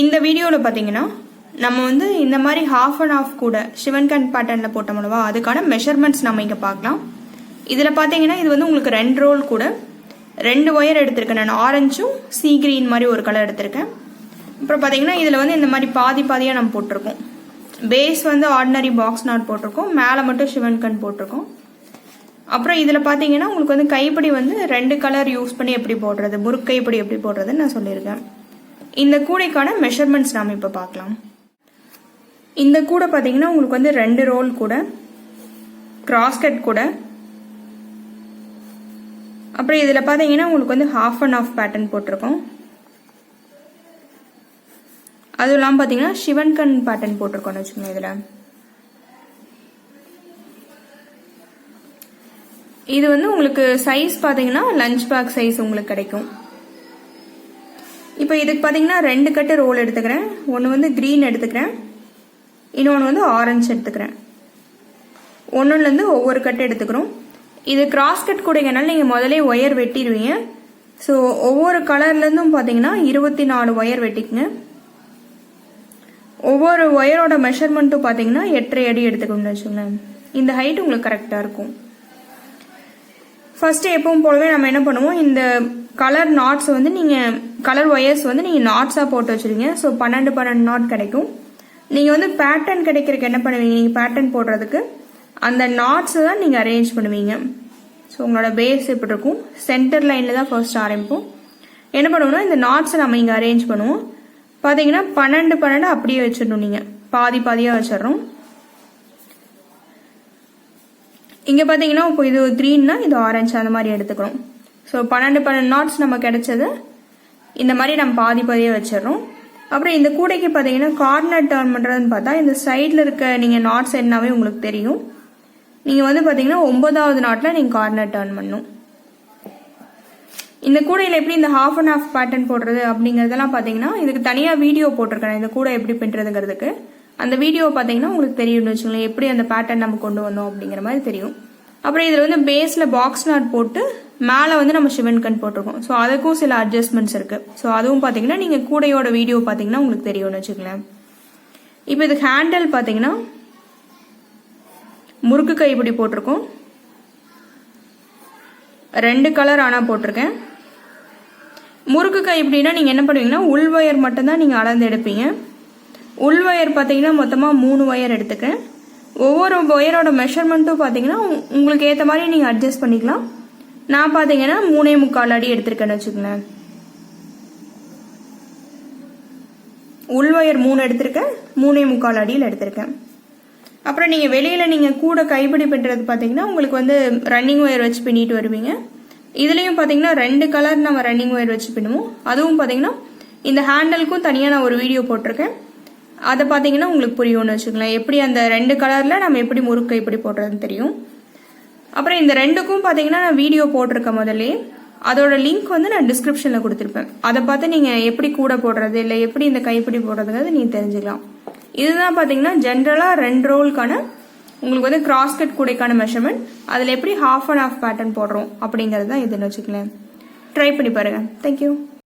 இந்த வீடியோவில் பார்த்தீங்கன்னா நம்ம வந்து இந்த மாதிரி ஹாஃப் அண்ட் ஆஃப் கூட சிவன் கன் பேட்டர்னில் போட்டோம்லவா அதுக்கான மெஷர்மெண்ட்ஸ் நம்ம இங்கே பார்க்கலாம். இதில் பார்த்தீங்கன்னா இது வந்து உங்களுக்கு 2 ரோல் கூட 2 ஒயர் எடுத்திருக்கேன். நான் ஆரஞ்சும் சீ கிரீன் மாதிரி ஒரு கலர் எடுத்திருக்கேன். அப்புறம் பார்த்தீங்கன்னா இதில் வந்து இந்த மாதிரி பாதி பாதியாக நம்ம போட்டிருக்கோம். பேஸ் வந்து ஆர்டினரி பாக்ஸ் நாட் போட்டிருக்கோம், மேலே மட்டும் சிவன் கன் போட்டிருக்கோம். அப்புறம் இதில் பார்த்தீங்கன்னா உங்களுக்கு வந்து கைப்படி வந்து 2 கலர் யூஸ் பண்ணி எப்படி போடுறது, முறுக்கு கைப்படி எப்படி போடுறதுன்னு நான் சொல்லியிருக்கேன். இந்த கூடைக்கான மெஷர்மெண்ட்ஸ் நாம் இப்போ பார்க்கலாம். இந்த கூடை பார்த்தீங்கன்னா உங்களுக்கு வந்து 2 ரோல் கூட, கிராஸ்கட் கூட, அப்புறம் இதில் பார்த்தீங்கன்னா உங்களுக்கு வந்து ஹாஃப் அண்ட் ஆஃப் பேட்டர்ன் போட்டிருக்கோம். அதுவும் இல்லாமல் பார்த்தீங்கன்னா சிவன் கன் பேட்டர்ன் போட்டிருக்கோம்னு வச்சுக்கோங்க. இதில் இது வந்து உங்களுக்கு சைஸ் பார்த்தீங்கன்னா லஞ்ச் பேக் சைஸ் உங்களுக்கு கிடைக்கும். இப்போ இதுக்கு பார்த்தீங்கன்னா 2 கட்டு ரோல் எடுத்துக்கிறேன். ஒன்று வந்து க்ரீன் எடுத்துக்கிறேன், இன்னொன்று வந்து ஆரஞ்சு எடுத்துக்கிறேன். ஒன்றுலேருந்து ஒவ்வொரு கட்டு எடுத்துக்கிறோம். இது கிராஸ் கட் கூடைங்கனால நீங்கள் முதலே ஒயர் வெட்டிடுவீங்க. ஸோ ஒவ்வொரு கலர்லேருந்தும் பார்த்தீங்கன்னா 24 ஒயர் வெட்டிக்குங்க. ஒவ்வொரு ஒயரோட மெஷர்மெண்ட்டும் பார்த்தீங்கன்னா 8.5 அடி எடுத்துக்கணும்னு வச்சுக்கோங்களேன். இந்த ஹைட் உங்களுக்கு கரெக்டாக இருக்கும். ஃபர்ஸ்ட் எப்பவும் போலவே நம்ம என்ன பண்ணுவோம், இந்த கலர் நாட்ஸ் வந்து நீங்கள் கலர் ஒயர்ஸ் வந்து நீங்கள் நாட்ஸாக போட்டு வச்சுருவீங்க. ஸோ 12 நாட் கிடைக்கும். நீங்கள் வந்து பேட்டர்ன் கிடைக்கிறதுக்கு என்ன பண்ணுவீங்க, நீங்கள் பேட்டர்ன் போடுறதுக்கு அந்த நாட்ஸை தான் நீங்கள் அரேஞ்ச் பண்ணுவீங்க. ஸோ உங்களோட பேஸ் எப்படி இருக்கும், சென்டர் லைனில் தான் ஃபர்ஸ்ட் ஆரம்பிப்போம். என்ன பண்ணுவோம்னா இந்த நாட்ஸை நம்ம இங்கே அரேஞ்ச் பண்ணுவோம். பார்த்தீங்கன்னா 12 அப்படியே வச்சிடணும். நீங்கள் பாதி பாதியாக வச்சிடறோம். இங்கே பார்த்தீங்கன்னா இப்போ இது க்ரீன்னா இது ஆரஞ்சு அந்த மாதிரி எடுத்துக்கிறோம். ஸோ 12 நாட்ஸ் நம்ம கிடைச்சது இந்த மாதிரி நம்ம பாதி பாதியாக வச்சிடறோம். அப்புறம் இந்த கூடைக்கு பார்த்தீங்கன்னா கார்னர் டர்ன் பண்ணுறதுன்னு பார்த்தா இந்த சைடில் இருக்க நீங்கள் நாட்ஸ் என்னாவே உங்களுக்கு தெரியும். நீங்கள் வந்து பார்த்தீங்கன்னா 9வது நாட்டில் நீங்கள் கார்னர் டர்ன் பண்ணணும். இந்த கூடையில் எப்படி இந்த ஹாஃப் அண்ட் ஆஃப் பேட்டர்ன் போடுறது அப்படிங்கிறதெல்லாம் பார்த்தீங்கன்னா இதுக்கு தனியாக வீடியோ போட்டிருக்கேன். இந்த கூடை எப்படி பின்னுறதுங்கிறதுக்கு அந்த வீடியோ பார்த்தீங்கன்னா உங்களுக்கு தெரியும்னு வச்சுக்கோங்களேன், எப்படி அந்த பேட்டர்ன் நம்ம கொண்டு வந்தோம் அப்படிங்கிற மாதிரி தெரியும். அப்புறம் இதில் வந்து பேஸில் பாக்ஸ் நாட் போட்டு மேலே வந்து நம்ம சிவன் கன் போட்டிருக்கோம். ஸோ அதுக்கும் சில அட்ஜஸ்ட்மெண்ட்ஸ் இருக்குது. ஸோ அதுவும் பார்த்தீங்கன்னா நீங்கள் கூடையோட வீடியோ பார்த்தீங்கன்னா உங்களுக்கு தெரியும்னு வச்சுக்கோங்களேன். இப்போ இதுக்கு ஹேண்டில் பார்த்தீங்கன்னா முறுக்கு கைப்பிடி போட்டிருக்கோம். 2 கலர் ஆனால் போட்டிருக்கேன். முறுக்கு கைப்பிடினா நீங்கள் என்ன பண்ணுவீங்கன்னா உள் ஒயர் மட்டும்தான் நீங்கள் அளந்து எடுப்பீங்க. உள் ஒயர் பார்த்தீங்கன்னா மொத்தமாக 3 ஒயர் எடுத்துக்கிறேன். ஒவ்வொரு ஒயரோட மெஷர்மெண்ட்டும் பார்த்தீங்கன்னா உங்களுக்கு ஏற்ற மாதிரி நீங்கள் அட்ஜஸ்ட் பண்ணிக்கலாம். நான் பார்த்தீங்கன்னா 3.25 அடி எடுத்திருக்கேன்னு வச்சுக்கோங்களேன். உள் ஒயர் 3 எடுத்திருக்கேன், 3.25 அடியில் எடுத்திருக்கேன். அப்புறம் நீங்கள் வெளியில் நீங்கள் கூட கைப்பிடி பின்னுறது பார்த்தீங்கன்னா உங்களுக்கு வந்து ரன்னிங் ஒயர் வச்சு பின்னிட்டு வருவீங்க. இதுலேயும் பார்த்தீங்கன்னா 2 கலர் நம்ம ரன்னிங் ஒயர் வச்சு பின்னுவோம். அதுவும் பார்த்தீங்கன்னா இந்த ஹேண்டலுக்கும் தனியாக நான் ஒரு வீடியோ போட்டிருக்கேன். அதை பார்த்தீங்கன்னா உங்களுக்கு புரியும்னு வச்சுக்கலாம். எப்படி அந்த 2 கலரில் நம்ம எப்படி முறுக்கு கைப்பிடி போடுறதுன்னு தெரியும். அப்புறம் இந்த 2க்கும் பார்த்தீங்கன்னா நான் வீடியோ போட்டிருக்கேன் முதல்ல. அதோட லிங்க் வந்து நான் டிஸ்கிரிப்ஷனில் கொடுத்துருப்பேன். அதை பார்த்து நீங்கள் எப்படி கூட போடுறது இல்லை எப்படி இந்த கைப்பிடி போடுறதுங்கிறது நீங்கள் தெரிஞ்சுக்கலாம். இதுதான் பார்த்தீங்கன்னா ஜென்ரலாக 2 ரோலுக்கான உங்களுக்கு வந்து கிராஸ்கட் கூடைக்கான மெஷர்மெண்ட். அதில் எப்படி ஹாஃப் அண்ட் ஆஃப் பேட்டர்ன் போடுறோம் அப்படிங்கிறது தான் இதுன்னு வச்சுக்கலாம். ட்ரை பண்ணி பாருங்கள். தேங்க்யூ.